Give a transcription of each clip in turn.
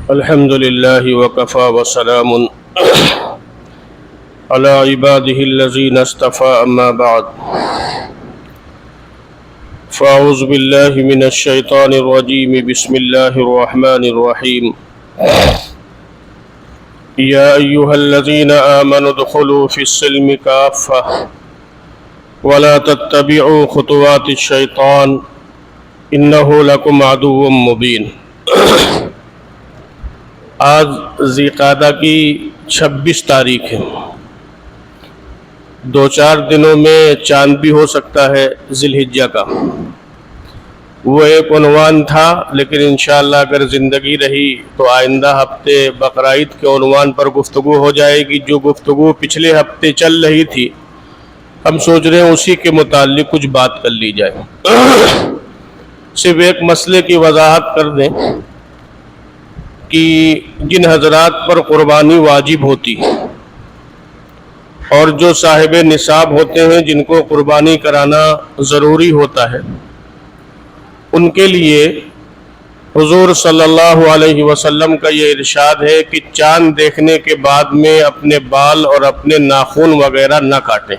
الحمد لله وكفى وسلام على عباده الذين اصطفى أما بعد فأعوذ بالله من الشيطان الرجيم بسم الله الرحمن الرحيم يا أيها الذين آمنوا ادخلوا في السلم كافة ولا تتبعوا خطوات الشيطان إنه لكم عدو مبين۔ آج ذی قعدہ کی 26 تاریخ ہے۔ 2-4 دنوں میں چاند بھی ہو سکتا ہے ذی الحجہ کا۔ وہ ایک عنوان تھا، لیکن انشاءاللہ اگر زندگی رہی تو آئندہ ہفتے بقرعید کے عنوان پر گفتگو ہو جائے گی۔ جو گفتگو پچھلے ہفتے چل رہی تھی، ہم سوچ رہے ہیں اسی کے متعلق کچھ بات کر لی جائے۔ صرف ایک مسئلے کی وضاحت کر دیں کہ جن حضرات پر قربانی واجب ہوتی اور جو صاحب نصاب ہوتے ہیں، جن کو قربانی کرانا ضروری ہوتا ہے، ان کے لیے حضور صلی اللہ علیہ وسلم کا یہ ارشاد ہے کہ چاند دیکھنے کے بعد میں اپنے بال اور اپنے ناخن وغیرہ نہ کاٹیں۔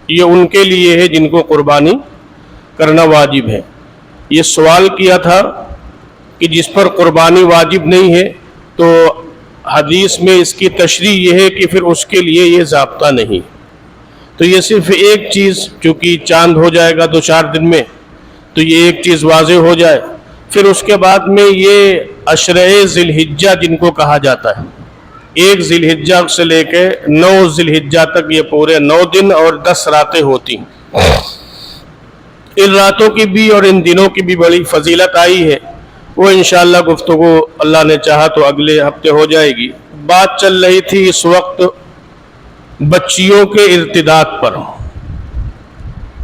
یہ ان کے لیے ہے جن کو قربانی کرنا واجب ہے۔ یہ سوال کیا تھا کہ جس پر قربانی واجب نہیں ہے، تو حدیث میں اس کی تشریح یہ ہے کہ پھر اس کے لیے یہ ضابطہ نہیں۔ تو یہ صرف ایک چیز، چونکہ چاند ہو جائے گا 2-4 دن میں، تو یہ ایک چیز واضح ہو جائے۔ پھر اس کے بعد میں یہ عشرہ ذی الحجہ جن کو کہا جاتا ہے، 1 ذی الحجہ سے لے کے 9 ذی الحجہ تک یہ پورے 9 دن اور 10 راتیں ہوتی ہیں۔ ان راتوں کی بھی اور ان دنوں کی بھی بڑی فضیلت آئی ہے، وہ انشاءاللہ گفتگو اللہ نے چاہا تو اگلے ہفتے ہو جائے گی۔ بات چل رہی تھی اس وقت بچیوں کے ارتداد پر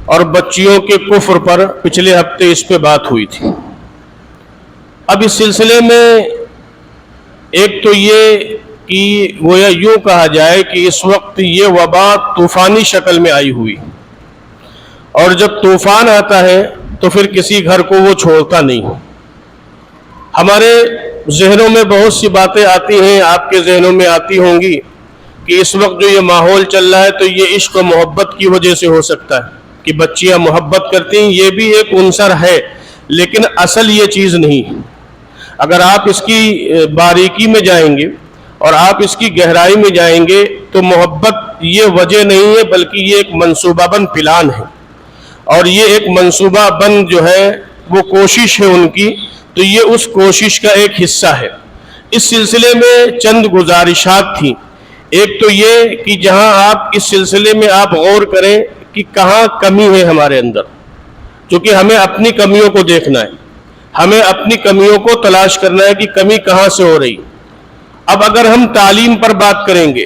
اور بچیوں کے کفر پر، پچھلے ہفتے اس پہ بات ہوئی تھی۔ اب اس سلسلے میں ایک تو یہ کہ گویا یوں کہا جائے کہ اس وقت یہ وبا طوفانی شکل میں آئی ہوئی، اور جب طوفان آتا ہے تو پھر کسی گھر کو وہ چھوڑتا نہیں۔ ہمارے ذہنوں میں بہت سی باتیں آتی ہیں، آپ کے ذہنوں میں آتی ہوں گی کہ اس وقت جو یہ ماحول چل رہا ہے تو یہ عشق و محبت کی وجہ سے ہو سکتا ہے کہ بچیاں محبت کرتی ہیں، یہ بھی ایک عنصر ہے، لیکن اصل یہ چیز نہیں۔ اگر آپ اس کی باریکی میں جائیں گے اور آپ اس کی گہرائی میں جائیں گے تو محبت یہ وجہ نہیں ہے، بلکہ یہ ایک منصوبہ بند پلان ہے، اور یہ ایک منصوبہ بند جو ہے وہ کوشش ہے ان کی، تو یہ اس کوشش کا ایک حصہ ہے۔ اس سلسلے میں چند گزارشات تھیں۔ ایک تو یہ کہ جہاں آپ اس سلسلے میں آپ غور کریں کہ کہاں کمی ہے ہمارے اندر، چونکہ ہمیں اپنی کمیوں کو دیکھنا ہے، ہمیں اپنی کمیوں کو تلاش کرنا ہے کہ کمی کہاں سے ہو رہی۔ اب اگر ہم تعلیم پر بات کریں گے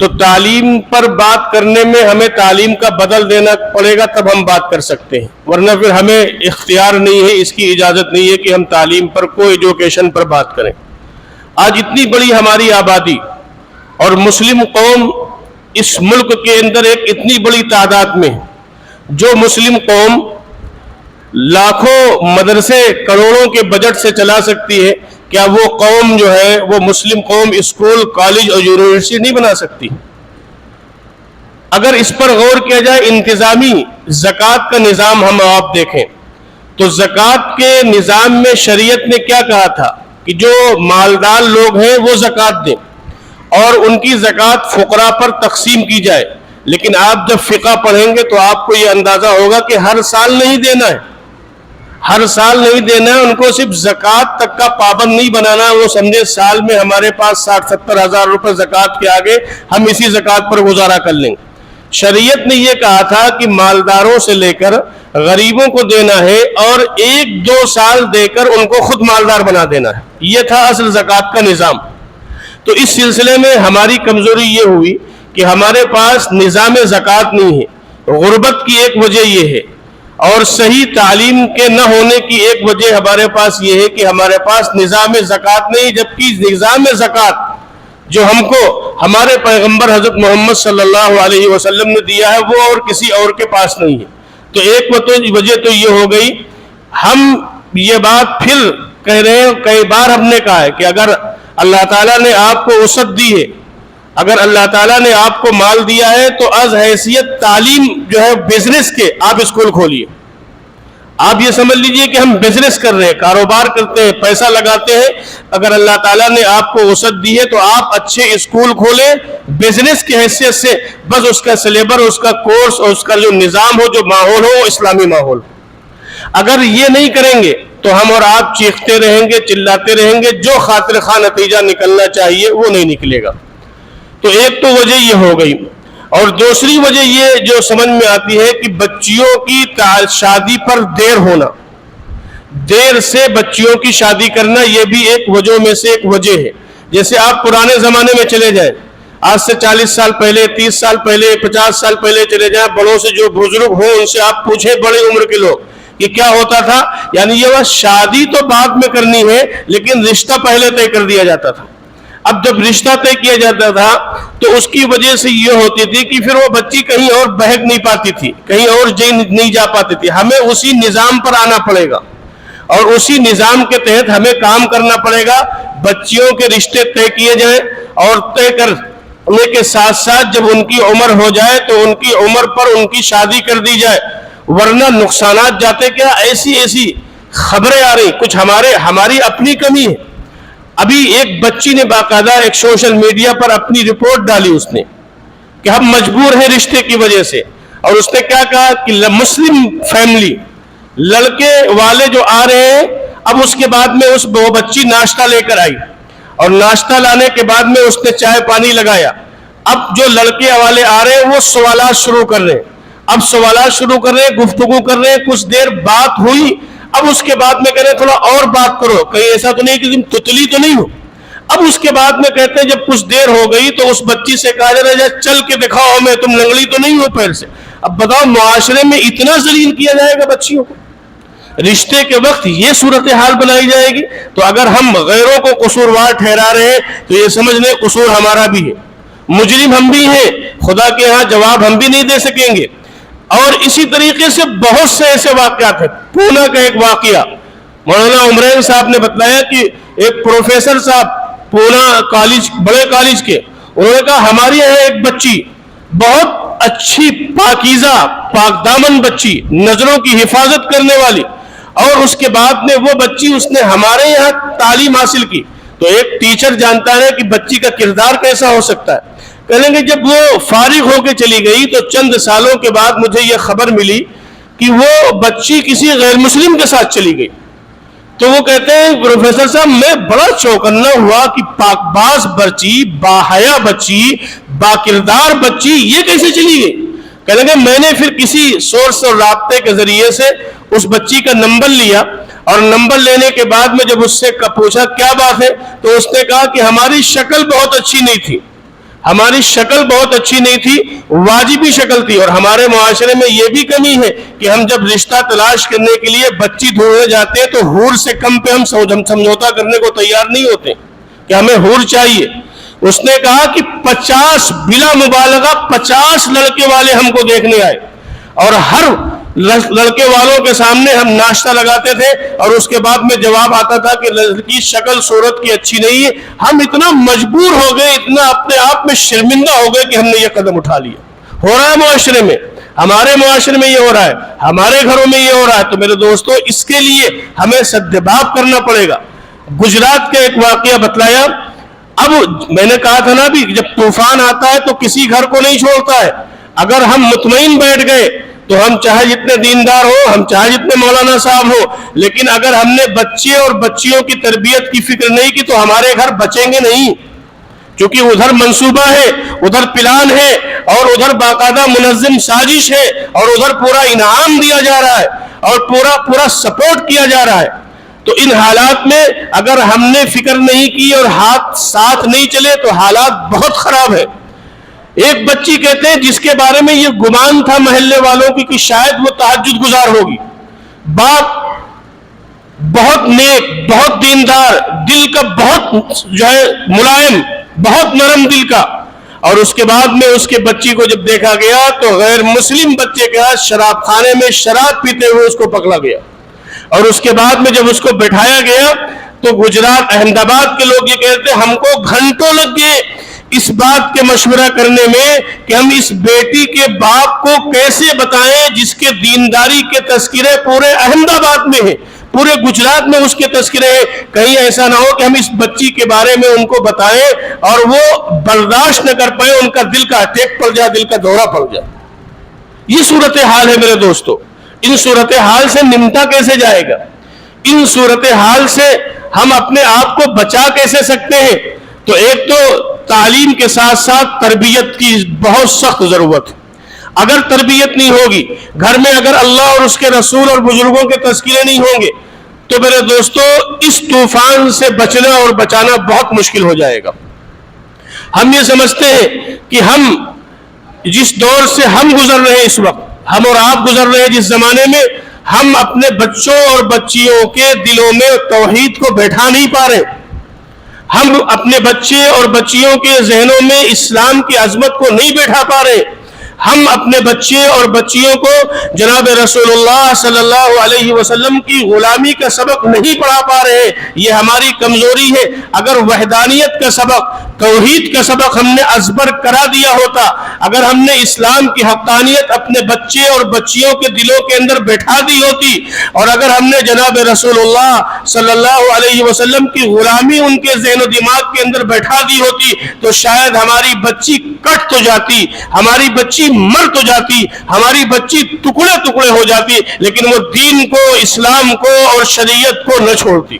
تو تعلیم پر بات کرنے میں ہمیں تعلیم کا بدل دینا پڑے گا، تب ہم بات کر سکتے ہیں، ورنہ پھر ہمیں اختیار نہیں ہے، اس کی اجازت نہیں ہے کہ ہم تعلیم پر کوئی ایجوکیشن پر بات کریں۔ آج اتنی بڑی ہماری آبادی اور مسلم قوم اس ملک کے اندر ایک اتنی بڑی تعداد میں، جو مسلم قوم لاکھوں مدرسے کروڑوں کے بجٹ سے چلا سکتی ہے، کیا وہ قوم جو ہے وہ مسلم قوم اسکول، کالج اور یونیورسٹی نہیں بنا سکتی؟ اگر اس پر غور کیا جائے، انتظامی زکوٰۃ کا نظام ہم آپ دیکھیں تو زکوٰۃ کے نظام میں شریعت نے کیا کہا تھا کہ جو مالدار لوگ ہیں وہ زکوٰۃ دیں اور ان کی زکوٰۃ فقراء پر تقسیم کی جائے۔ لیکن آپ جب فقہ پڑھیں گے تو آپ کو یہ اندازہ ہوگا کہ ہر سال نہیں دینا ہے، ہر سال نہیں دینا ہے، ان کو صرف زکوٰۃ تک کا پابند نہیں بنانا۔ وہ سمجھے سال میں ہمارے پاس 60-70 ہزار روپے زکوٰۃ کے آگے ہم اسی زکوٰۃ پر گزارا کر لیں گے۔ شریعت نے یہ کہا تھا کہ مالداروں سے لے کر غریبوں کو دینا ہے اور 1-2 سال دے کر ان کو خود مالدار بنا دینا ہے، یہ تھا اصل زکوٰۃ کا نظام۔ تو اس سلسلے میں ہماری کمزوری یہ ہوئی کہ ہمارے پاس نظام زکوٰۃ نہیں ہے۔ غربت کی ایک وجہ یہ ہے، اور صحیح تعلیم کے نہ ہونے کی ایک وجہ ہمارے پاس یہ ہے کہ ہمارے پاس نظام زکوٰۃ نہیں، جبکہ نظام زکوٰۃ جو ہم کو ہمارے پیغمبر حضرت محمد صلی اللہ علیہ وسلم نے دیا ہے وہ اور کسی اور کے پاس نہیں ہے۔ تو ایک وجہ تو یہ ہو گئی، ہم یہ بات پھر کہہ رہے ہیں، کئی بار ہم نے کہا ہے کہ اگر اللہ تعالیٰ نے آپ کو وسعت دی ہے، اگر اللہ تعالیٰ نے آپ کو مال دیا ہے تو از حیثیت تعلیم جو ہے بزنس کے آپ اسکول کھولیے. آپ یہ سمجھ لیجئے کہ ہم بزنس کر رہے ہیں، کاروبار کرتے ہیں، پیسہ لگاتے ہیں. اگر اللہ تعالیٰ نے آپ کو وسعت دی ہے تو آپ اچھے اسکول کھولیں بزنس کی حیثیت سے، بس اس کا سلیبر، اس کا کورس اور اس کا جو نظام ہو، جو ماحول ہو، وہ اسلامی ماحول. اگر یہ نہیں کریں گے تو ہم اور آپ چیختے رہیں گے، چلاتے رہیں گے، جو خاطر خواہ نتیجہ نکلنا چاہیے وہ نہیں نکلے گا. تو ایک تو وجہ یہ ہو گئی، اور دوسری وجہ یہ جو سمجھ میں آتی ہے کہ بچیوں کی شادی پر دیر ہونا، دیر سے بچیوں کی شادی کرنا، یہ بھی ایک وجہ میں سے ایک وجہ ہے. جیسے آپ پرانے زمانے میں چلے جائیں، آج سے 40 سال پہلے، 30 سال پہلے، 50 سال پہلے چلے جائیں، بڑوں سے جو بزرگ ہوں ان سے آپ پوچھیں، بڑے عمر کے لوگ، کہ کیا ہوتا تھا. یعنی یہ بس شادی تو بعد میں کرنی ہے لیکن رشتہ پہلے طے کر دیا جاتا تھا. اب جب رشتہ طے کیا جاتا تھا تو اس کی وجہ سے یہ ہوتی تھی کہ پھر وہ بچی کہیں اور بہک نہیں پاتی تھی، کہیں اور نہیں جا پاتی تھی. ہمیں اسی نظام پر آنا پڑے گا اور اسی نظام کے تحت ہمیں کام کرنا پڑے گا. بچیوں کے رشتے طے کیے جائیں اور طے کرنے کے ساتھ ساتھ جب ان کی عمر ہو جائے تو ان کی عمر پر ان کی شادی کر دی جائے. ورنہ نقصانات جاتے کیا، ایسی خبریں آ رہی، کچھ ہماری اپنی کمی ہے. ابھی ایک بچی نے باقاعدہ ایک سوشل میڈیا پر اپنی رپورٹ ڈالی اس نے کہ ہم مجبور ہیں رشتے کی وجہ سے. اور اس نے کیا کہا کہ مسلم فیملی، لڑکے والے جو آ رہے ہیں، اب اس کے بعد میں وہ بچی ناشتہ لے کر آئی اور ناشتہ لانے کے بعد میں اس نے چائے پانی لگایا. اب جو لڑکے والے آ رہے ہیں وہ سوالات شروع کر رہے ہیں. اب سوالات شروع کر رہے ہیں، گفتگو کر رہے ہیں، کچھ دیر بات ہوئی. اب اس کے بعد میں کہہ رہے ہیں تھوڑا اور بات کرو، کہیں ایسا تو نہیں کہ تم تتلی تو نہیں ہو. اب اس کے بعد میں کہتے ہیں جب کچھ دیر ہو گئی تو اس بچی سے کہا جا رہا ہے چل کے دکھاؤ ہمیں، تم لنگڑی تو نہیں ہو پیر سے. اب بتاؤ معاشرے میں اتنا ذلیل کیا جائے گا بچیوں کو، رشتے کے وقت یہ صورتحال بنائی جائے گی. تو اگر ہم غیروں کو قصوروار ٹھہرا رہے ہیں تو یہ سمجھ لیں قصور ہمارا بھی ہے، مجرم ہم بھی ہیں، خدا کے ہاں جواب ہم بھی نہیں دے سکیں گے. اور اسی طریقے سے بہت سے ایسے واقعات ہیں. پونا کا ایک واقعہ مولانا عمرین صاحب نے بتلایا کہ ایک پروفیسر صاحب پونا کالج، بڑے کالج کے، انہوں نے کہا ہماری یہاں ایک بچی بہت اچھی پاکیزہ پاک دامن بچی، نظروں کی حفاظت کرنے والی، اور اس کے بعد میں وہ بچی اس نے ہمارے یہاں تعلیم حاصل کی. تو ایک ٹیچر جانتا ہے کہ بچی کا کردار کیسا ہو سکتا ہے. کہیں گے جب وہ فارغ ہو کے چلی گئی تو چند سالوں کے بعد مجھے یہ خبر ملی کہ وہ بچی کسی غیر مسلم کے ساتھ چلی گئی. تو وہ کہتے ہیں پروفیسر صاحب میں بڑا چوکنا ہوا کہ پاک باز بچی، باحیا بچی، باکردار بچی یہ کیسے چلی گئی. کہنے لگے میں نے پھر کسی سورس اور رابطے کے ذریعے سے اس بچی کا نمبر لیا، اور نمبر لینے کے بعد میں جب اس سے پوچھا کیا بات ہے تو اس نے کہا کہ ہماری شکل بہت اچھی نہیں تھی، ہماری شکل بہت اچھی نہیں تھی، واجبی شکل تھی. اور ہمارے معاشرے میں یہ بھی کمی ہے کہ ہم جب رشتہ تلاش کرنے کے لیے بچی ڈھونڈنے جاتے ہیں تو حور سے کم پہ ہم سمجھوتا کرنے کو تیار نہیں ہوتے کہ ہمیں حور چاہیے. اس نے کہا کہ 50 بلا مبالغہ 50 لڑکے والے ہم کو دیکھنے آئے، اور ہر لڑکے والوں کے سامنے ہم ناشتہ لگاتے تھے اور اس کے بعد میں جواب آتا تھا کہ لڑکی شکل صورت کی اچھی نہیں ہے. ہم اتنا مجبور ہو گئے، اتنا اپنے آپ میں شرمندہ ہو گئے کہ ہم نے یہ قدم اٹھا لیا. ہو رہا ہے معاشرے میں، ہمارے معاشرے میں یہ ہو رہا ہے، ہمارے گھروں میں یہ ہو رہا ہے. تو میرے دوستو اس کے لیے ہمیں سدباب کرنا پڑے گا. گجرات کا ایک واقعہ بتلایا. اب میں نے کہا تھا نا بھی جب طوفان آتا ہے تو کسی گھر کو نہیں چھوڑتا ہے. اگر ہم مطمئن بیٹھ گئے تو ہم چاہے جتنے دیندار ہو، ہم چاہے جتنے مولانا صاحب ہو، لیکن اگر ہم نے بچے اور بچیوں کی تربیت کی فکر نہیں کی تو ہمارے گھر بچیں گے نہیں. کیونکہ ادھر منصوبہ ہے، ادھر پلان ہے، اور ادھر باقاعدہ منظم سازش ہے، اور ادھر پورا انعام دیا جا رہا ہے اور پورا سپورٹ کیا جا رہا ہے. تو ان حالات میں اگر ہم نے فکر نہیں کی اور ہاتھ ساتھ نہیں چلے تو حالات بہت خراب ہے. ایک بچی کہتے ہیں جس کے بارے میں یہ گمان تھا محلے والوں کی کہ شاید وہ تہجد گزار ہوگی، باپ بہت نیک، بہت دیندار، دل کا بہت جو ہے ملائم، بہت نرم دل کا، اور اس کے بعد میں اس کے بچی کو جب دیکھا گیا تو غیر مسلم بچے کے ہاتھ شراب خانے میں شراب پیتے ہوئے اس کو پکڑا گیا. اور اس کے بعد میں جب اس کو بٹھایا گیا تو گجرات احمد آباد کے لوگ یہ کہتے ہیں ہم کو گھنٹوں لگ گئے اس بات کے مشورہ کرنے میں کہ ہم اس بیٹی کے باپ کو کیسے بتائیں جس کے دینداری کے تذکرے پورے احمد آباد میں ہیں، پورے گجرات میں اس کے تذکرے ہیں، کہیں ایسا نہ ہو کہ ہم اس بچی کے بارے میں ان کو بتائیں اور وہ برداشت نہ کر پائے، ان کا دل کا اٹیک پڑ جائے، دل کا دورہ پڑ جائے۔ یہ صورتحال ہے میرے دوستو۔ ان صورتحال سے نمٹا کیسے جائے گا؟ ان صورتحال سے ہم اپنے آپ کو بچا کیسے سکتے ہیں؟ تو ایک تو تعلیم کے ساتھ ساتھ تربیت کی بہت سخت ضرورت ہے۔ اگر تربیت نہیں ہوگی، گھر میں اگر اللہ اور اس کے رسول اور بزرگوں کے تذکرے نہیں ہوں گے، تو میرے دوستو اس طوفان سے بچنا اور بچانا بہت مشکل ہو جائے گا۔ ہم یہ سمجھتے ہیں کہ ہم جس دور سے ہم گزر رہے ہیں اس وقت، ہم اور آپ گزر رہے ہیں جس زمانے میں، ہم اپنے بچوں اور بچیوں کے دلوں میں توحید کو بیٹھا نہیں پا رہے، ہم اپنے بچے اور بچیوں کے ذہنوں میں اسلام کی عظمت کو نہیں بیٹھا پا رہے، ہم اپنے بچے اور بچیوں کو جناب رسول اللہ صلی اللہ علیہ وسلم کی غلامی کا سبق نہیں پڑھا پا رہے۔ یہ ہماری کمزوری ہے۔ اگر وحدانیت کا سبق، توحید کا سبق ہم نے ازبر کرا دیا ہوتا، اگر ہم نے اسلام کی حقانیت اپنے بچے اور بچیوں کے دلوں کے اندر بیٹھا دی ہوتی، اور اگر ہم نے جناب رسول اللہ صلی اللہ علیہ وسلم کی غلامی ان کے ذہن و دماغ کے اندر بیٹھا دی ہوتی، تو شاید ہماری بچی کٹ تو جاتی، ہماری بچی مر تو جاتی، ہماری بچی ٹکڑے ٹکڑے ہو جاتی، لیکن وہ دین کو، اسلام کو اور شریعت کو نہ چھوڑتی،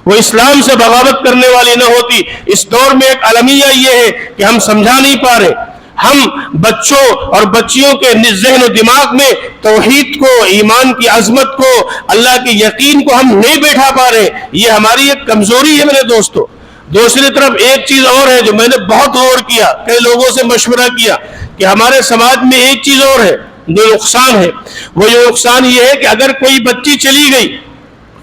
وہ اسلام سے بغاوت کرنے والی نہ ہوتی۔ اس دور میں ایک المیہ یہ ہے کہ ہم سمجھا نہیں پا رہے، ہم بچوں اور بچیوں کے ذہن و دماغ میں توحید کو، ایمان کی عظمت کو، اللہ کے یقین کو ہم نہیں بیٹھا پا رہے۔ یہ ہماری ایک کمزوری ہے میرے دوستو۔ دوسری طرف ایک چیز اور ہے جو میں نے بہت غور کیا، کئی لوگوں سے مشورہ کیا کہ ہمارے سماج میں ایک چیز اور ہے جو نقصان ہے۔ وہ جو نقصان یہ ہے کہ اگر کوئی بچی چلی گئی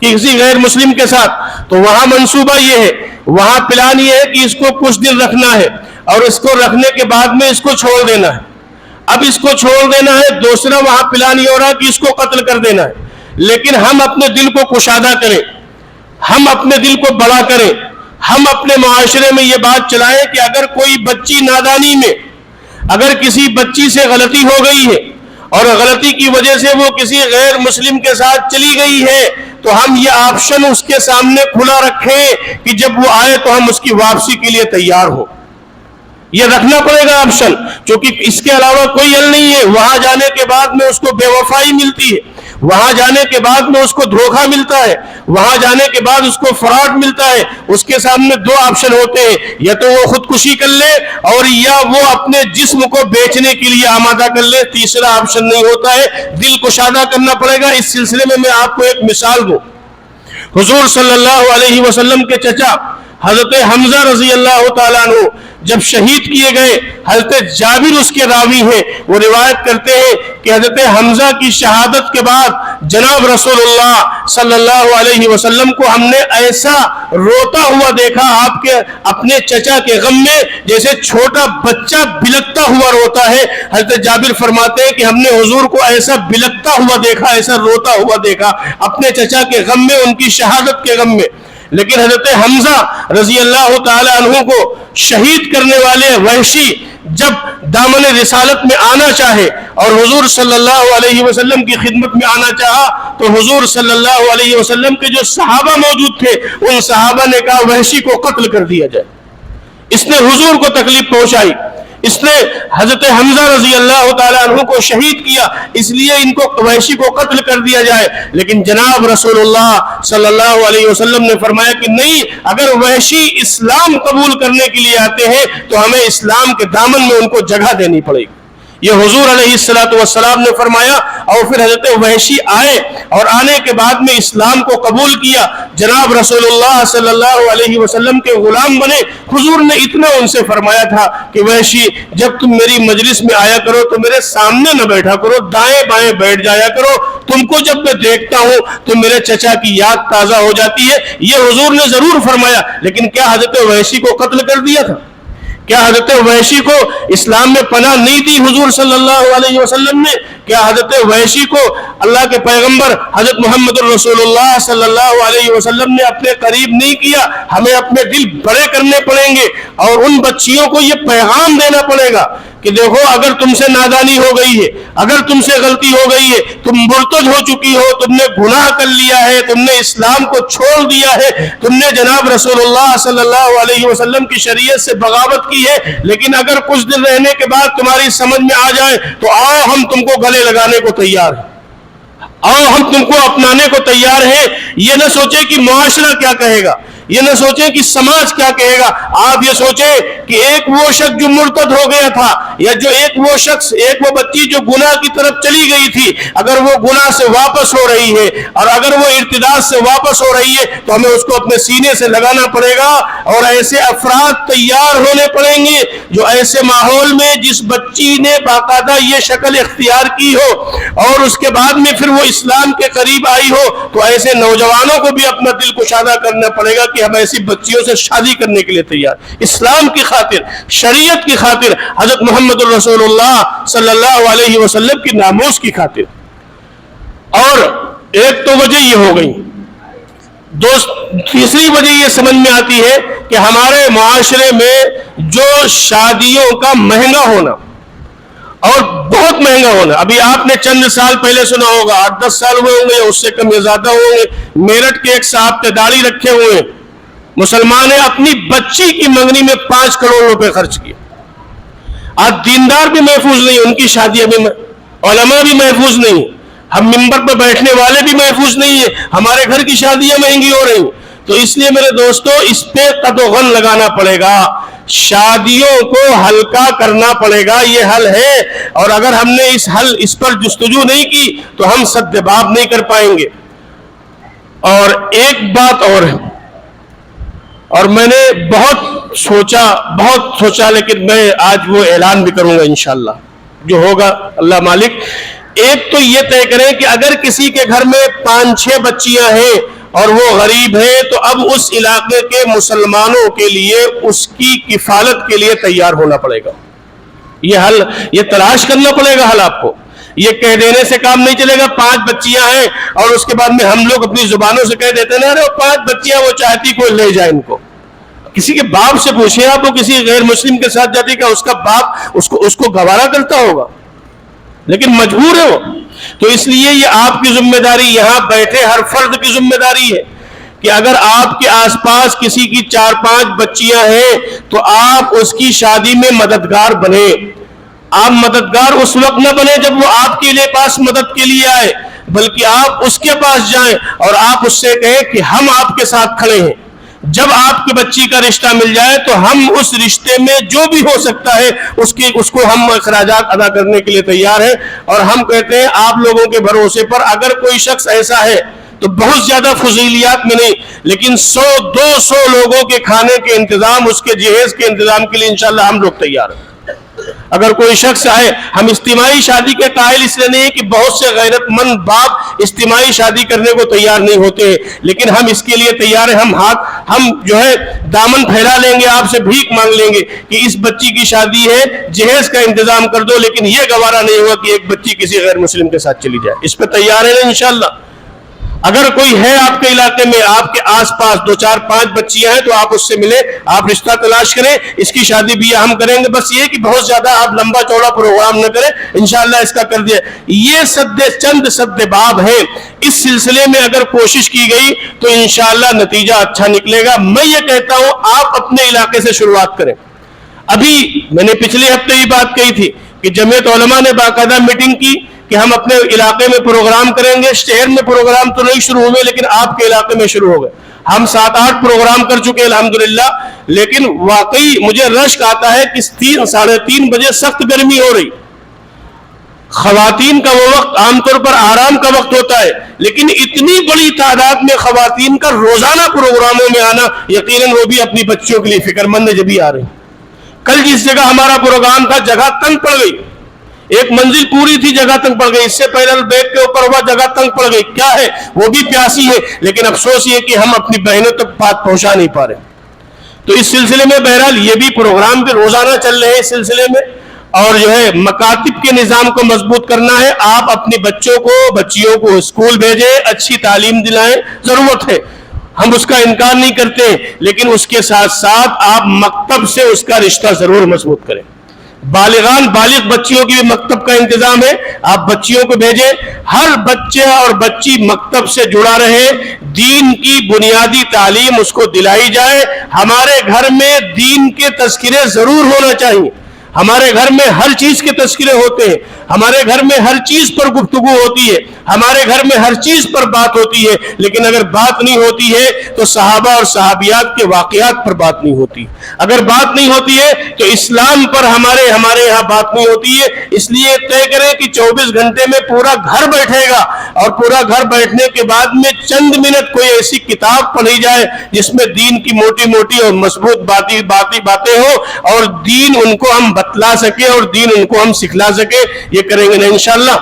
کسی غیر مسلم کے ساتھ، تو وہاں منصوبہ یہ ہے، وہاں پلان یہ ہے کہ اس کو کچھ دن رکھنا ہے اور اس کو رکھنے کے بعد میں اس کو چھوڑ دینا ہے۔ اب اس کو چھوڑ دینا ہے، دوسرا وہاں پلان یہ ہو رہا کہ اس کو قتل کر دینا ہے۔ لیکن ہم اپنے دل کو کشادہ کریں، ہم اپنے دل کو بڑا کریں، ہم اپنے معاشرے میں یہ بات چلائیں کہ اگر کوئی بچی نادانی میں، اگر کسی بچی سے غلطی ہو گئی ہے اور غلطی کی وجہ سے وہ کسی غیر مسلم کے ساتھ چلی گئی ہے، تو ہم یہ آپشن اس کے سامنے کھلا رکھیں کہ جب وہ آئے تو ہم اس کی واپسی کے لیے تیار ہو۔ یہ رکھنا پڑے گا آپشن، کیونکہ اس کے علاوہ کوئی حل نہیں ہے۔ وہاں جانے کے بعد میں اس کو بے وفائی ملتی ہے، وہاں جانے کے بعد میں اس کو دھوکہ ملتا ہے، وہاں جانے کے بعد اس کو فراڈ ملتا ہے۔ اس کے سامنے دو آپشن ہوتے ہیں، یا تو وہ خودکشی کر لے اور یا وہ اپنے جسم کو بیچنے کے لیے آمادہ کر لے۔ تیسرا آپشن نہیں ہوتا ہے، دل کو شادہ کرنا پڑے گا۔ اس سلسلے میں آپ کو ایک مثال دوں۔ حضور صلی اللہ علیہ وسلم کے چچا حضرت حمزہ رضی اللہ تعالیٰ عنہ جب شہید کیے گئے، حضرت جابر اس کے راوی ہیں، وہ روایت کرتے ہیں کہ حضرت حمزہ کی شہادت کے بعد جناب رسول اللہ صلی اللہ علیہ وسلم کو ہم نے ایسا روتا ہوا دیکھا آپ کے اپنے چچا کے غم میں، جیسے چھوٹا بچہ بلکتا ہوا روتا ہے۔ حضرت جابر فرماتے ہیں کہ ہم نے حضور کو ایسا بلکتا ہوا دیکھا، ایسا روتا ہوا دیکھا اپنے چچا کے غم میں، ان کی شہادت کے غم میں۔ لیکن حضرت حمزہ رضی اللہ تعالی عنہ کو شہید کرنے والے وحشی جب دامن رسالت میں آنا چاہے اور حضور صلی اللہ علیہ وسلم کی خدمت میں آنا چاہا، تو حضور صلی اللہ علیہ وسلم کے جو صحابہ موجود تھے، ان صحابہ نے کہا وحشی کو قتل کر دیا جائے۔ اس نے حضور کو تکلیف پہنچائی، اس نے حضرت حمزہ رضی اللہ تعالیٰ عنہ کو شہید کیا، اس لیے ان کو وحشی کو قتل کر دیا جائے۔ لیکن جناب رسول اللہ صلی اللہ علیہ وسلم نے فرمایا کہ نہیں، اگر وحشی اسلام قبول کرنے کے لیے آتے ہیں تو ہمیں اسلام کے دامن میں ان کو جگہ دینی پڑے گی۔ یہ حضور علیہ السلام نے فرمایا، اور پھر حضرت وحشی آئے اور آنے کے بعد میں اسلام کو قبول کیا، جناب رسول اللہ صلی اللہ علیہ وسلم کے غلام بنے۔ حضور نے اتنا ان سے فرمایا تھا کہ وحشی جب تم میری مجلس میں آیا کرو تو میرے سامنے نہ بیٹھا کرو، دائیں بائیں بیٹھ جایا کرو، تم کو جب میں دیکھتا ہوں تو میرے چچا کی یاد تازہ ہو جاتی ہے۔ یہ حضور نے ضرور فرمایا، لیکن کیا حضرت وحشی کو قتل کر دیا تھا؟ کیا حضرت وحشی کو اسلام میں پناہ نہیں دی حضور صلی اللہ علیہ وسلم نے؟ کیا حضرت وحشی کو اللہ کے پیغمبر حضرت محمد الرسول اللہ صلی اللہ علیہ وسلم نے اپنے قریب نہیں کیا؟ ہمیں اپنے دل بڑے کرنے پڑیں گے اور ان بچیوں کو یہ پیغام دینا پڑے گا کہ دیکھو، اگر تم سے نادانی ہو گئی ہے، اگر تم سے غلطی ہو گئی ہے، تم مرتد ہو چکی ہو، تم نے گناہ کر لیا ہے، تم نے اسلام کو چھوڑ دیا ہے، تم نے جناب رسول اللہ صلی اللہ علیہ وسلم کی شریعت سے بغاوت کی ہے، لیکن اگر کچھ دن رہنے کے بعد تمہاری سمجھ میں آ جائے تو آؤ ہم تم کو گلے لگانے کو تیار ہیں، آؤ ہم تم کو اپنانے کو تیار ہیں۔ یہ نہ سوچے کہ معاشرہ کیا کہے گا، یہ نہ سوچیں کہ سماج کیا کہے گا، آپ یہ سوچیں کہ ایک وہ شخص جو مرتد ہو گیا تھا، یا جو ایک وہ بچی جو گناہ کی طرف چلی گئی تھی، اگر وہ گناہ سے واپس ہو رہی ہے اور اگر وہ ارتداد سے واپس ہو رہی ہے تو ہمیں اس کو اپنے سینے سے لگانا پڑے گا، اور ایسے افراد تیار ہونے پڑیں گے جو ایسے ماحول میں جس بچی نے باقاعدہ یہ شکل اختیار کی ہو اور اس کے بعد میں پھر وہ اسلام کے قریب آئی ہو، تو ایسے نوجوانوں کو بھی اپنا دل کشادہ کرنا پڑے گا کہ ہم ایسی بچیوں سے شادی کرنے کے لیے تیار، اسلام کی خاطر، شریعت کی خاطر، حضرت محمد الرسول اللہ صلی اللہ علیہ وسلم کی ناموس کی خاطر۔ اور ایک تو وجہ یہ ہو گئی، تیسری وجہ یہ سمجھ میں آتی ہے کہ ہمارے معاشرے میں جو شادیوں کا مہنگا ہونا اور بہت مہنگا ہونا، ابھی آپ نے چند سال پہلے سنا ہوگا، 8-10 سال ہوئے ہوں گے یا اس سے کم یا زیادہ ہوں گے، میرٹھ کے ایک صاحب پہ داڑھی رکھے ہوئے مسلمان نے اپنی بچی کی منگنی میں 5 کروڑ روپے خرچ کیے۔ آج دیندار بھی محفوظ نہیں، ان کی شادیاں بھی، علماء بھی محفوظ نہیں، ہم ممبر پہ بیٹھنے والے بھی محفوظ نہیں ہیں، ہمارے گھر کی شادیاں مہنگی ہو رہی ہیں۔ تو اس لیے میرے دوستو اس پہ قد و غن لگانا پڑے گا، شادیوں کو ہلکا کرنا پڑے گا، یہ حل ہے، اور اگر ہم نے اس پر جستجو نہیں کی تو ہم سد باب نہیں کر پائیں گے۔ اور ایک بات اور ہے، اور میں نے بہت سوچا لیکن میں آج وہ اعلان بھی کروں گا انشاءاللہ، جو ہوگا اللہ مالک۔ ایک تو یہ طے کریں کہ اگر کسی کے گھر میں 5-6 بچیاں ہیں اور وہ غریب ہے تو اب اس علاقے کے مسلمانوں کے لیے اس کی کفالت کے لیے تیار ہونا پڑے گا، یہ تلاش کرنا پڑے گا حل آپ کو۔ یہ کہہ دینے سے کام نہیں چلے گا، 5 بچیاں ہیں اور اس کے بعد میں ہم لوگ اپنی زبانوں سے کہہ دیتے ہیں ارے 5 بچیاں وہ چاہتی کوئی لے جائے ان کو۔ کسی کے باپ سے پوچھیں آپ، وہ کسی غیر مسلم کے ساتھ جاتی کہ اس کا باپ اس کو گوارا کرتا ہوگا، لیکن مجبور ہے وہ۔ تو اس لیے یہ آپ کی ذمہ داری، یہاں بیٹھے ہر فرد کی ذمہ داری ہے کہ اگر آپ کے آس پاس کسی کی 4-5 بچیاں ہیں تو آپ اس کی شادی میں مددگار بنے۔ آپ مددگار اس وقت نہ بنے جب وہ آپ کے لیے پاس مدد کے لیے آئے، بلکہ آپ اس کے پاس جائیں اور آپ اس سے کہیں کہ ہم آپ کے ساتھ کھڑے ہیں۔ جب آپ کی بچی کا رشتہ مل جائے تو ہم اس رشتے میں جو بھی ہو سکتا ہے اس کو ہم اخراجات ادا کرنے کے لیے تیار ہیں۔ اور ہم کہتے ہیں آپ لوگوں کے بھروسے پر اگر کوئی شخص ایسا ہے تو بہت زیادہ فضیلیات میں نہیں، لیکن 100-200 لوگوں کے کھانے کے انتظام، اس کے جہیز کے انتظام کے لیے انشاءاللہ ہم لوگ تیار ہیں۔ اگر کوئی شخص آئے، ہم اجتماعی شادی کے قائل اس لیے نہیں کہ بہت سے غیرت مند باپ اجتماعی شادی کرنے کو تیار نہیں ہوتے، لیکن ہم اس کے لیے تیار ہیں۔ ہم جو ہے دامن پھیلا لیں گے، آپ سے بھیک مانگ لیں گے کہ اس بچی کی شادی ہے، جہیز کا انتظام کر دو، لیکن یہ گوارا نہیں ہوا کہ ایک بچی کسی غیر مسلم کے ساتھ چلی جائے۔ اس پہ تیار ہیں انشاءاللہ۔ اگر کوئی ہے آپ کے علاقے میں، آپ کے آس پاس 2-4-5 بچیاں ہیں تو آپ اس سے ملیں، آپ رشتہ تلاش کریں، اس کی شادی بھی ہم کریں گے۔ بس یہ کہ بہت زیادہ آپ لمبا چوڑا پروگرام نہ کریں، انشاءاللہ اس کا کر دیا۔ یہ چند سد باب ہیں، اس سلسلے میں اگر کوشش کی گئی تو انشاءاللہ نتیجہ اچھا نکلے گا۔ میں یہ کہتا ہوں آپ اپنے علاقے سے شروعات کریں۔ ابھی میں نے پچھلے ہفتے یہ بات کہی تھی کہ جمعیت علماء نے باقاعدہ میٹنگ کی کہ ہم اپنے علاقے میں پروگرام کریں گے۔ شہر میں پروگرام تو نہیں شروع ہوئے لیکن آپ کے علاقے میں شروع ہو گئے۔ ہم 7-8 پروگرام کر چکے الحمدللہ، لیکن واقعی مجھے رشک آتا ہے کہ 3-3:30 بجے سخت گرمی ہو رہی۔ خواتین کا وہ وقت عام طور پر آرام کا وقت ہوتا ہے، لیکن اتنی بڑی تعداد میں خواتین کا روزانہ پروگراموں میں آنا، یقیناً وہ بھی اپنی بچیوں کے لیے فکر مند جب بھی آ رہی۔ کل جس جگہ ہمارا پروگرام تھا جگہ تنگ پڑ گئی، ایک منزل پوری تھی جگہ تنگ پڑ گئی، اس سے پہلے بیت کے اوپر ہوا جگہ تنگ پڑ گئی۔ کیا ہے وہ بھی پیاسی ہے، لیکن افسوس یہ کہ ہم اپنی بہنوں تک بات پہنچا نہیں پا رہے۔ تو اس سلسلے میں بہرحال یہ بھی پروگرام بھی روزانہ چل رہے ہیں اس سلسلے میں، اور جو ہے مکاتب کے نظام کو مضبوط کرنا ہے. آپ اپنی بچوں کو بچیوں کو اسکول بھیجیں، اچھی تعلیم دلائیں، ضرورت ہے، ہم اس کا انکار نہیں کرتے، لیکن اس کے ساتھ ساتھ آپ مکتب سے اس کا رشتہ ضرور مضبوط کریں. بالغ بچیوں کی بھی مکتب کا انتظام ہے، آپ بچیوں کو بھیجیں، ہر بچہ اور بچی مکتب سے جڑا رہے، دین کی بنیادی تعلیم اس کو دلائی جائے. ہمارے گھر میں دین کے تذکرے ضرور ہونا چاہیے. ہمارے گھر میں ہر چیز کے تذکرے ہوتے ہیں، ہمارے گھر میں ہر چیز پر گفتگو ہوتی ہے، ہمارے گھر میں ہر چیز پر بات ہوتی ہے، لیکن اگر بات نہیں ہوتی ہے تو صحابہ اور صحابیات کے واقعات پر بات نہیں ہوتی. اگر بات نہیں ہوتی ہے تو اسلام پر ہمارے یہاں بات نہیں ہوتی ہے. اس لیے طے کریں کہ 24 گھنٹے میں پورا گھر بیٹھے گا، اور پورا گھر بیٹھنے کے بعد میں چند منٹ کوئی ایسی کتاب پڑھی جائے جس میں دین کی موٹی موٹی اور مضبوط باتیں ہو، اور دین ان کو ہم بتلا سکے اور دین ان کو ہم سکھلا سکے. یہ کریں گے نا انشاءاللہ.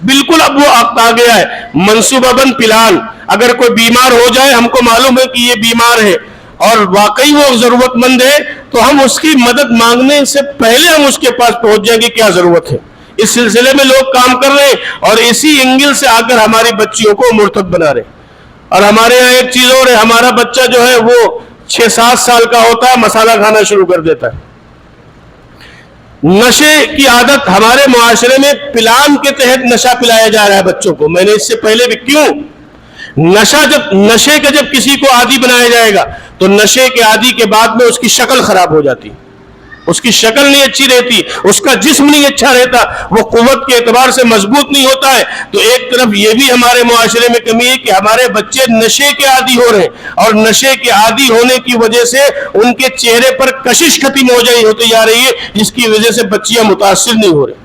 بالکل اب وہ وقت آ گیا ہے، منصوبہ بند پلان. اگر کوئی بیمار ہو جائے، ہم کو معلوم ہے کہ یہ بیمار ہے اور واقعی وہ ضرورت مند ہے، تو ہم اس کی مدد مانگنے سے پہلے ہم اس کے پاس پہنچ جائیں گے کیا ضرورت ہے. اس سلسلے میں لوگ کام کر رہے ہیں، اور اسی انگل سے آ کر ہماری بچیوں کو مرتد بنا رہے ہیں. اور ہمارے یہاں ایک چیز اور ہے، ہمارا بچہ جو ہے وہ 6-7 سال کا ہوتا ہے، مسالہ کھانا شروع کر دیتا ہے. نشے کی عادت ہمارے معاشرے میں پلان کے تحت نشہ پلایا جا رہا ہے بچوں کو. میں نے اس سے پہلے بھی کیوں نشے کا جب کسی کو عادی بنایا جائے گا تو نشے کے عادی کے بعد میں اس کی شکل خراب ہو جاتی، اس کی شکل نہیں اچھی رہتی، اس کا جسم نہیں اچھا رہتا، وہ قوت کے اعتبار سے مضبوط نہیں ہوتا ہے. تو ایک طرف یہ بھی ہمارے معاشرے میں کمی ہے کہ ہمارے بچے نشے کے عادی ہو رہے ہیں، اور نشے کے عادی ہونے کی وجہ سے ان کے چہرے پر کشش ختم ہوتی جا رہی ہے، جس کی وجہ سے بچیاں متاثر نہیں ہو رہی.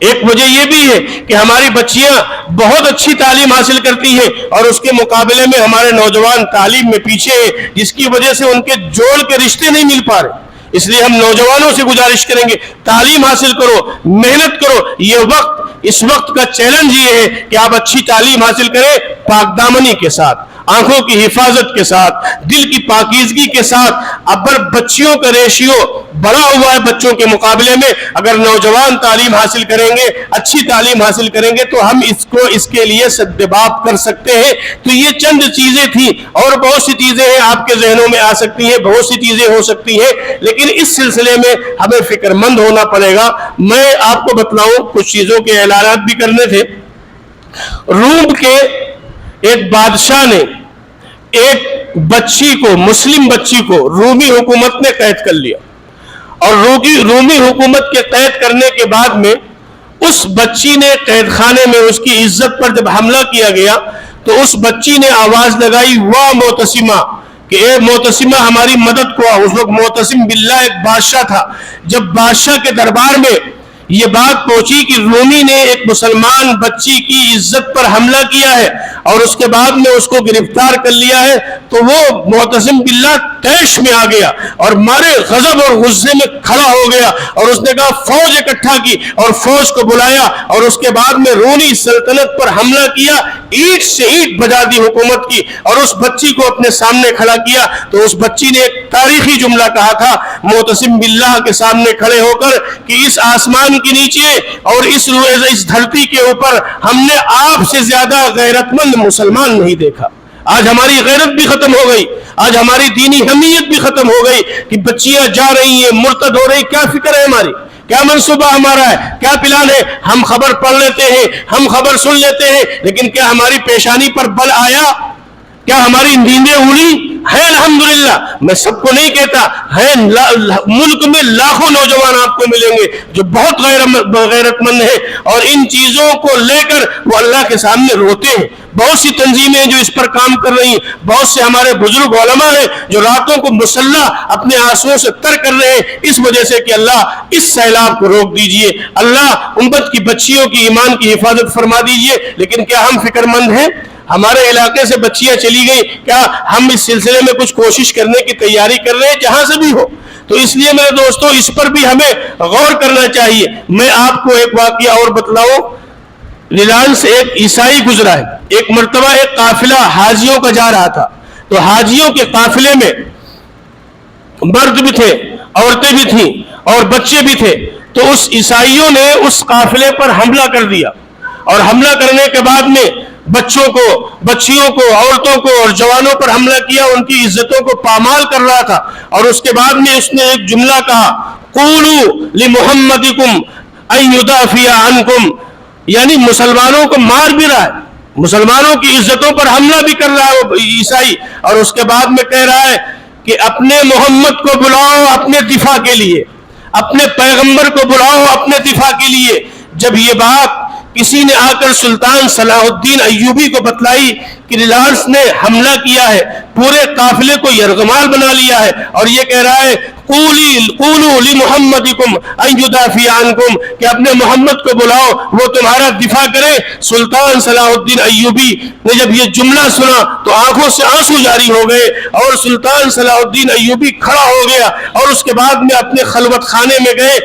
ایک وجہ یہ بھی ہے کہ ہماری بچیاں بہت اچھی تعلیم حاصل کرتی ہیں، اور اس کے مقابلے میں ہمارے نوجوان تعلیم میں پیچھے ہیں، جس کی وجہ سے ان کے جوڑ کے رشتے نہیں مل پا رہے. اس لیے ہم نوجوانوں سے گزارش کریں گے، تعلیم حاصل کرو، محنت کرو. اس وقت کا چیلنج یہ ہے کہ آپ اچھی تعلیم حاصل کریں، پاک دامنی کے ساتھ، آنکھوں کی حفاظت کے ساتھ، دل کی پاکیزگی کے ساتھ. اب بچیوں کا ریشیو بڑا ہوا ہے بچوں کے مقابلے میں. اگر نوجوان تعلیم حاصل کریں گے، اچھی تعلیم حاصل کریں گے، تو ہم اس کے لیے سدباب کر سکتے ہیں. تو یہ چند چیزیں تھیں، اور بہت سی چیزیں ہیں آپ کے ذہنوں میں آ سکتی ہیں، بہت سی چیزیں ہو سکتی ہیں، لیکن اس سلسلے میں ہمیں فکر مند ہونا پڑے گا. میں آپ کو بتلاؤں، کچھ چیزوں کے اعلانات بھی کرنے تھے. روم کے ایک بادشاہ نے ایک بچی کو، مسلم بچی کو رومی حکومت نے قید کر لیا، اور رومی حکومت کے قید کرنے کے بعد میں اس بچی نے قید خانے میں اس کی عزت پر جب حملہ کیا گیا تو اس بچی نے آواز لگائی، واہ معتصمہ، کہ اے معتصمہ ہماری مدد کو. اس وقت معتصم باللہ ایک بادشاہ تھا. جب بادشاہ کے دربار میں یہ بات پہنچی کہ رومی نے ایک مسلمان بچی کی عزت پر حملہ کیا ہے اور اس کے بعد میں اس کو گرفتار کر لیا ہے، تو وہ معتصم باللہ طیش میں آ گیا اور مارے غضب اور غصے میں کھڑا ہو گیا، اور اس نے کہا فوج اکٹھا کی اور فوج کو بلایا، اور اس کے بعد میں رومی سلطنت پر حملہ کیا، اینٹ سے اینٹ بجا دی حکومت کی، اور اس بچی کو اپنے سامنے کھڑا کیا. تو اس بچی نے ایک تاریخی جملہ کہا تھا معتصم باللہ کے سامنے کھڑے ہو کر کہ اس آسمان کے نیچے اور اس دھرتی کے اوپر ہم نے آپ سے زیادہ غیرت مند مسلمان نہیں دیکھا. آج ہماری غیرت بھی ختم ہو گئی، آج ہماری دینی حمیت بھی ختم ہو گئی کہ بچیاں جا رہی ہیں، مرتد ہو رہی. کیا فکر ہے ہماری؟ کیا منصوبہ ہمارا ہے؟ کیا پلان ہے؟ ہم خبر پڑھ لیتے ہیں، ہم خبر سن لیتے ہیں، لیکن کیا ہماری پیشانی پر بل آیا؟ کیا ہماری نیندیں اڑی ہیں؟ الحمدللہ. میں سب کو نہیں کہتا، ہیں ملک میں لاکھوں نوجوان آپ کو ملیں گے جو بہت غیرت مند ہیں، اور ان چیزوں کو لے کر وہ اللہ کے سامنے روتے ہیں. بہت سی تنظیمیں جو اس پر کام کر رہی ہیں، بہت سے ہمارے بزرگ علماء ہیں جو راتوں کو مسلح اپنے آنسوؤں سے تر کر رہے ہیں، اس وجہ سے کہ اللہ اس سیلاب کو روک دیجئے، اللہ امت کی بچیوں کی ایمان کی حفاظت فرما دیجئے. لیکن کیا ہم فکر مند ہیں؟ ہمارے علاقے سے بچیاں چلی گئی، کیا ہم اس سلسلے میں کچھ کوشش کرنے کی تیاری کر رہے ہیں جہاں سے بھی ہو؟ تو اس لیے میرے دوستو اس پر بھی ہمیں غور کرنا چاہیے. میں آپ کو ایک واقعہ اور بتلاؤں. ریلائنس سے ایک عیسائی گزرا ہے. ایک مرتبہ ایک قافلہ حاجیوں کا جا رہا تھا، تو حاجیوں کے قافلے میں مرد بھی تھے، عورتیں بھی تھیں اور بچے بھی تھے، تو اس عیسائیوں نے اس قافلے پر حملہ کر دیا، اور حملہ کرنے کے بعد میں بچوں کو، بچیوں کو، عورتوں کو اور جوانوں پر حملہ کیا، ان کی عزتوں کو پامال کر رہا تھا۔ اور اس کے بعد میں اس نے ایک جملہ کہا، قولوا لمحمدکم ان یدافع عنکم، یعنی مسلمانوں کو مار بھی رہا ہے، مسلمانوں کی عزتوں پر حملہ بھی کر رہا ہے وہ عیسائی، اور اس کے بعد میں کہہ رہا ہے کہ اپنے محمد کو بلاؤ اپنے دفاع کے لیے، اپنے پیغمبر کو بلاؤ اپنے دفاع کے لیے۔ جب یہ بات کسی نے آ کر سلطان صلاح الدین ایوبی کو بتلائی کہ ریلانس نے حملہ کیا ہے، پورے قافلے کو یرغمال بنا لیا ہے، اور یہ کہہ رہا ہے قولوا لمحمدکم ان یدافع عنکم، کہ اپنے محمد کو بلاؤ وہ تمہارا دفاع کرے۔ سلطان صلاح الدین ایوبی نے جب یہ جملہ سنا تو آنکھوں سے آنسو جاری ہو گئے، اور سلطان صلاح الدین ایوبی کھڑا ہو گیا، اور اس کے بعد میں اپنے خلوت خانے میں گئے۔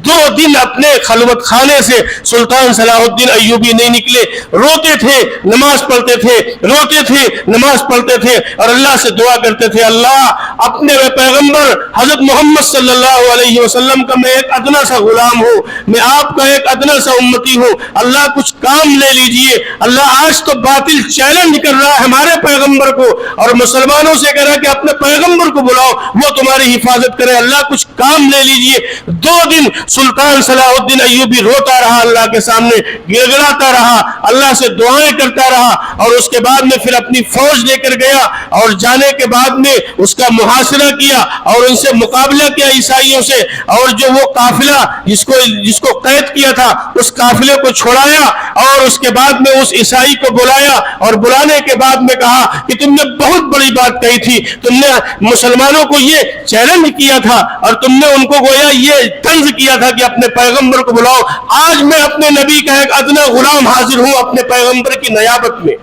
2 دن اپنے خلوت خانے سے سلطان صلاح الدین ایوبی نہیں نکلے، روتے تھے، نماز پڑھتے تھے، روتے تھے، نماز پڑھتے تھے، اور اللہ سے دعا کرتے تھے، اللہ اپنے پیغمبر حضرت محمد صلی اللہ علیہ وسلم کا میں ایک ادنا سا غلام ہوں، میں آپ کا ایک ادنا سا امتی ہوں، اللہ کچھ کام لے لیجئے۔ اللہ آج تو باطل چیلنج کر رہا ہے ہمارے پیغمبر کو، اور مسلمانوں سے کہہ رہا ہے کہ اپنے پیغمبر کو بلاؤ وہ تمہاری حفاظت کرے، اللہ کچھ کام لے لیجئے۔ 2 دن سلطان صلاح الدین ایوبی روتا رہا، اللہ کے سامنے گڑگڑاتا رہا، اللہ سے دعائیں کرتا رہا، اور اس کے بعد میں پھر اپنی فوج لے کر گیا، اور جانے کے بعد میں اس کا محاصرہ کیا اور ان سے مقابلہ کیا عیسائیوں سے، اور جو وہ قافلہ جس کو قید کیا تھا اس قافلے کو چھوڑایا، اور اس کے بعد میں اس عیسائی کو بلایا، اور بلانے کے بعد میں کہا کہ تم نے بہت بڑی بات کہی تھی، تم نے مسلمانوں کو یہ چیلنج کیا تھا، اور تم نے ان کو گویا یہ طنز کیا تھا کہ اپنے پیغمبر کو بلاؤ، آج میں اپنے نبی کا ایک ادنا غلام حاضر ہوں، اپنے پیغمبر کی نیابت میں،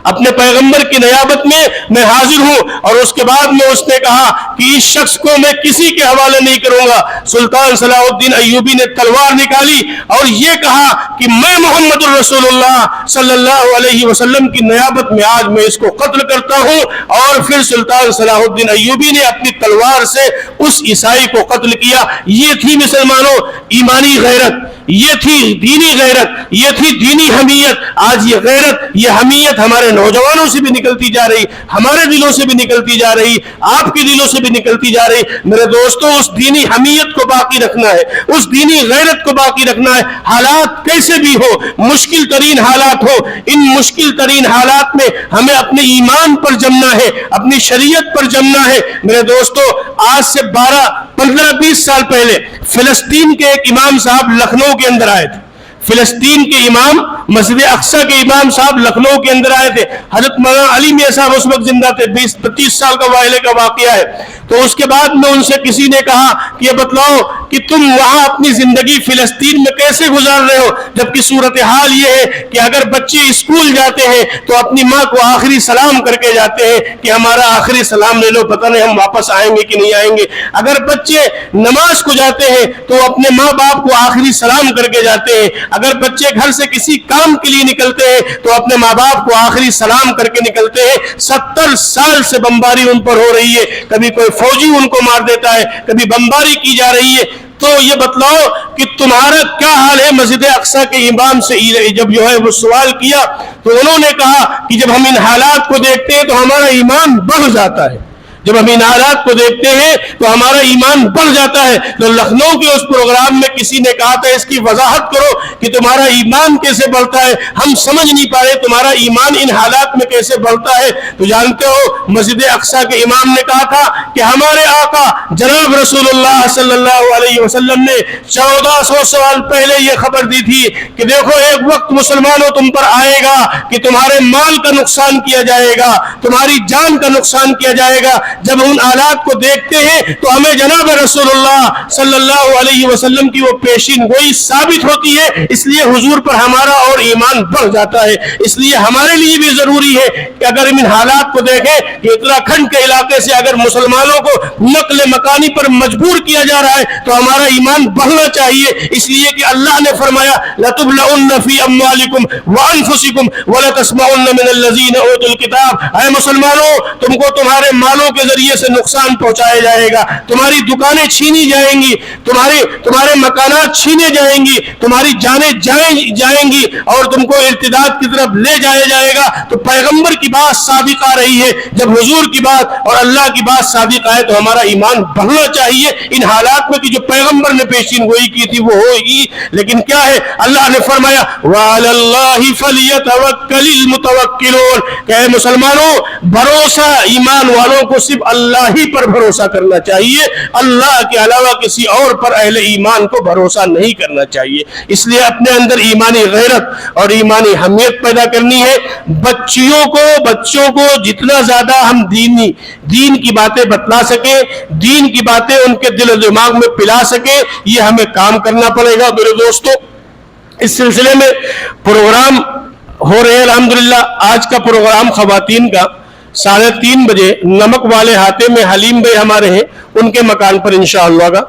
اپنے پیغمبر کی نیابت میں میں حاضر ہوں۔ اور اس کے بعد میں اس نے کہا کہ اس شخص کو میں کسی کے حوالے نہیں کروں گا۔ سلطان صلاح الدین ایوبی نے تلوار نکالی اور یہ کہا کہ میں محمد الرسول اللہ صلی اللہ علیہ وسلم کی نیابت میں آج میں اس کو قتل کرتا ہوں، اور پھر سلطان صلاح الدین ایوبی نے اپنی تلوار سے اس عیسائی کو قتل کیا۔ یہ تھی مسلمانوں ایمانی غیرت، یہ تھی دینی غیرت، یہ تھی دینی حمیت۔ آج یہ غیرت، یہ حمیت ہمارے نوجوانوں سے بھی نکلتی جا رہی، ہمارے دلوں سے بھی نکلتی جا رہی، آپ کے دلوں سے بھی نکلتی جا رہی۔ میرے دوستوں، اس دینی حمیت کو باقی رکھنا ہے، اس دینی غیرت کو باقی رکھنا ہے، حالات کیسے بھی ہو، مشکل ترین حالات ہو، ان مشکل ترین حالات میں ہمیں اپنے ایمان پر جمنا ہے، اپنی شریعت پر جمنا ہے۔ میرے دوستوں، آج سے 15-20 سال پہلے فلسطین کے ایک امام صاحب لکھنؤ کے اندر آئے تھے، فلسطین کے امام، مسجد اقصی کے امام صاحب لکھنؤ کے اندر آئے تھے۔ حضرت مولانا علی میاں صاحب اس وقت زندہ تھے، 20-25 سال کا واحلے کا واقعہ ہے۔ تو اس کے بعد میں ان سے کسی نے کہا کہ یہ بتلاؤ کہ تم وہاں اپنی زندگی فلسطین میں کیسے گزار رہے ہو، جبکہ صورتحال یہ ہے کہ اگر بچے اسکول جاتے ہیں تو اپنی ماں کو آخری سلام کر کے جاتے ہیں کہ ہمارا آخری سلام لے لو، پتہ نہیں ہم واپس آئیں گے کہ نہیں آئیں گے۔ اگر بچے نماز کو جاتے ہیں تو اپنے ماں باپ کو آخری سلام کر کے جاتے ہیں۔ اگر بچے گھر سے کسی کام کے لیے نکلتے ہیں تو اپنے ماں باپ کو آخری سلام کر کے نکلتے ہیں۔ 70 سال سے بمباری ان پر ہو رہی ہے، کبھی کوئی فوجی ان کو مار دیتا ہے، کبھی بمباری کی جا رہی ہے۔ تو یہ بتلاؤ کہ تمہارا کیا حال ہے۔ مسجد اقصی کے امام سے جب جو ہے وہ سوال کیا تو انہوں نے کہا کہ جب ہم ان حالات کو دیکھتے ہیں تو ہمارا ایمان بڑھ جاتا ہے، جب ہم ان حالات کو دیکھتے ہیں تو ہمارا ایمان بڑھ جاتا ہے۔ تو لکھنؤ کے اس پروگرام میں کسی نے کہا تھا اس کی وضاحت کرو کہ تمہارا ایمان کیسے بڑھتا ہے، ہم سمجھ نہیں پا رہے تمہارا ایمان ان حالات میں کیسے بڑھتا ہے۔ تو جانتے ہو مسجد اقصی کے امام نے کہا تھا کہ ہمارے آقا جناب رسول اللہ صلی اللہ علیہ وسلم نے 1400 سال پہلے یہ خبر دی تھی کہ دیکھو ایک وقت مسلمانوں تم پر آئے گا کہ تمہارے مال کا نقصان کیا جائے گا، تمہاری جان کا نقصان کیا جائے گا۔ جب ان حالات کو دیکھتے ہیں تو ہمیں جناب رسول اللہ صلی اللہ علیہ وسلم کی وہ پیشین گوئی ثابت ہوتی ہے، اس لیے حضور پر ہمارا اور ایمان بڑھ جاتا ہے۔ اس لیے ہمارے لیے بھی ضروری ہے کہ اگر ان حالات کو دیکھیں کہ اتراکھنڈ کے علاقے سے اگر مسلمانوں کو نقل مکانی پر مجبور کیا جا رہا ہے تو ہمارا ایمان بڑھنا چاہیے، اس لیے کہ اللہ نے فرمایا لَتُبْلَعُنَّ فِي أَمْوَالِكُمْ وَأَنفُسِكُمْ وَلَتَسْمَعُنَّ مِنَ الَّذِينَ أُوتُوا الْكِتَابَ۔ اے مسلمانوں، تم کو تمہارے مالوں کے ذریعے سے نقصان پہنچایا جائے گا، تمہاری دکانیں چھینی جائیں گی، تمہارے مکانات چھینے جائیں گی، تمہاری جانیں جائیں گی اور تم کو ارتداد کی طرف لے جایا جائے گا۔ تو پیغمبر کی بات صادق آ رہی ہے، جب حضور کی بات اور اللہ کی بات صادق آئے تو ہمارا ایمان بڑھنا چاہیے ان حالات میں کہ جو پیغمبر نے پیشین گوئی کی تھی وہ ہوگی۔ لیکن کیا ہے، اللہ نے فرمایا وَعَلَى اللَّهِ فَلْيَتَوَكَّلِ الْمُتَوَكِّلُونَ کہ اے مسلمانوں، بھروسہ ایمان والوں کو صرف اللہ ہی پر بھروسہ کرنا چاہیے، اللہ کے علاوہ کسی اور پر اہل ایمان کو بھروسہ نہیں کرنا چاہیے۔ اس لیے اپنے اندر ایمانی غیرت اور ایمانی حمیت پیدا کرنی ہے۔ بچوں کو جتنا زیادہ ہم دین کی باتیں بتلا سکیں، دین کی باتیں ان کے دل و دماغ میں پلا سکیں، یہ ہمیں کام کرنا پڑے گا۔ میرے دوستو، اس سلسلے میں پروگرام ہو رہے ہیں الحمدللہ۔ آج کا پروگرام خواتین کا 3:30 بجے نمک والے ہاتھے میں حلیم بھائی ہمارے ہیں، ان کے مکان پر انشاءاللہ کا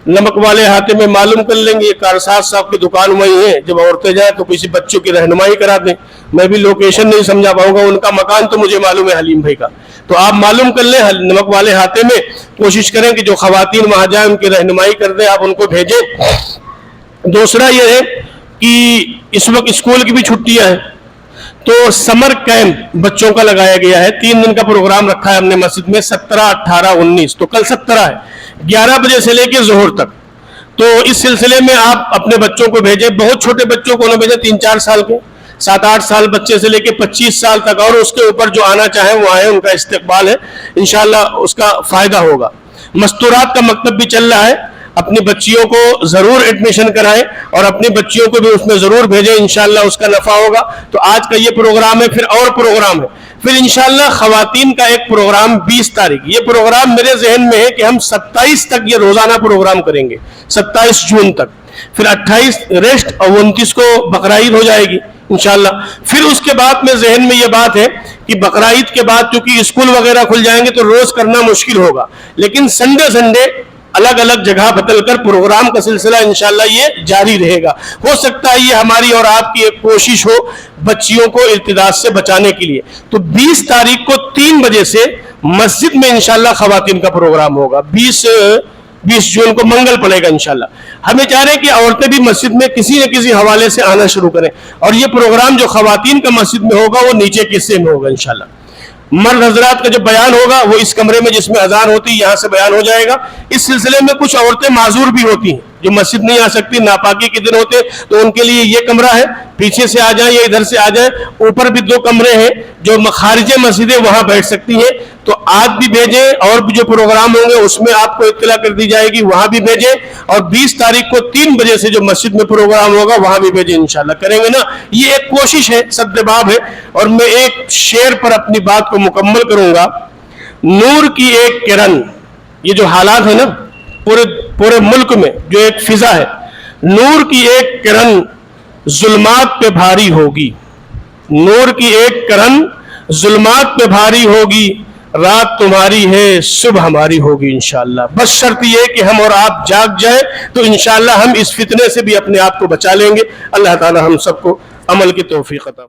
نمک والے ہاتھے میں معلوم کر لیں گے۔ یہ کارساز صاحب کی دکان وہیں ہے، جب عورتیں جائیں تو کسی بچوں کی رہنمائی کرا دیں۔ میں بھی لوکیشن نہیں سمجھا پاؤں گا، ان کا مکان تو مجھے معلوم ہے حلیم بھائی کا، تو آپ معلوم کر لیں نمک والے ہاتھے میں۔ کوشش کریں کہ جو خواتین وہاں جائیں ان کی رہنمائی کر دیں، آپ ان کو بھیجیں۔ دوسرا یہ ہے کہ اس وقت اسکول کی بھی چھٹیاں ہیں، تو سمر کیمپ بچوں کا لگایا گیا ہے۔ 3 دن کا پروگرام رکھا ہے ہم نے مسجد میں، 17، 18، 19، تو کل 17 ہے، 11 بجے سے لے کے ظہر تک۔ تو اس سلسلے میں آپ اپنے بچوں کو بھیجیں، بہت چھوٹے بچوں کو نہ بھیجیں، 3-4 سال کے، 7-8 سال بچے سے لے کے 25 سال تک، اور اس کے اوپر جو آنا چاہیں وہ آئیں، ان کا استقبال ہے، انشاءاللہ اس کا فائدہ ہوگا۔ مستورات کا مکتب بھی چل رہا ہے، اپنی بچیوں کو ضرور ایڈمیشن کرائیں اور اپنی بچیوں کو بھی اس میں ضرور بھیجیں، انشاءاللہ اس کا نفع ہوگا۔ تو آج کا یہ پروگرام ہے، پھر اور پروگرام ہے، پھر انشاءاللہ خواتین کا ایک پروگرام 20 تاریخ۔ یہ پروگرام میرے ذہن میں ہے کہ ہم 27 تک یہ روزانہ پروگرام کریں گے، 27 جون تک، پھر 28 ریسٹ اور 29 کو بقرعید ہو جائے گی انشاءاللہ۔ پھر اس کے بعد میں ذہن میں یہ بات ہے کہ بقرعید کے بعد چونکہ اسکول وغیرہ کھل جائیں گے تو روز کرنا مشکل ہوگا، لیکن سنڈے الگ الگ جگہ بدل کر پروگرام کا سلسلہ انشاءاللہ یہ جاری رہے گا۔ ہو سکتا ہے یہ ہماری اور آپ کی ایک کوشش ہو بچیوں کو ارتداد سے بچانے کے لیے۔ تو 20 تاریخ کو 3 بجے سے مسجد میں انشاءاللہ خواتین کا پروگرام ہوگا، 20 جون کو منگل پڑے گا انشاءاللہ۔ ہمیں چاہ رہے ہیں کہ عورتیں بھی مسجد میں کسی نہ کسی حوالے سے آنا شروع کریں، اور یہ پروگرام جو خواتین کا مسجد میں ہوگا وہ نیچے کے حصے میں ہوگا انشاءاللہ۔ مرد حضرات کا جو بیان ہوگا وہ اس کمرے میں جس میں اذان ہوتی یہاں سے بیان ہو جائے گا۔ اس سلسلے میں کچھ عورتیں معذور بھی ہوتی ہیں جو مسجد نہیں آ سکتی، ناپاکی کے دن ہوتے، تو ان کے لیے یہ کمرہ ہے، پیچھے سے آ جائیں یا ادھر سے آ جائیں۔ اوپر بھی 2 کمرے ہیں جو خارج مسجد ہے، وہاں بیٹھ سکتی ہیں۔ تو آپ بھی بھیجیں، اور بھی جو پروگرام ہوں گے اس میں آپ کو اطلاع کر دی جائے گی، وہاں بھی بھیجیں۔ اور 20 تاریخ کو 3 بجے سے جو مسجد میں پروگرام ہوگا وہاں بھی بھیجیں انشاءاللہ۔ کریں گے نا، یہ ایک کوشش ہے، سد باب ہے۔ اور میں ایک شعر پر اپنی بات کو مکمل کروں گا۔ نور کی ایک کرن، یہ جو حالات ہے نا پورے ملک میں جو ایک فضا ہے، نور کی ایک کرن ظلمات پہ بھاری ہوگی، نور کی ایک کرن ظلمات پہ بھاری ہوگی، رات تمہاری ہے صبح ہماری ہوگی انشاءاللہ۔ بس شرط یہ کہ ہم اور آپ جاگ جائیں تو انشاءاللہ ہم اس فتنے سے بھی اپنے آپ کو بچا لیں گے۔ اللہ تعالی ہم سب کو عمل کی توفیق عطا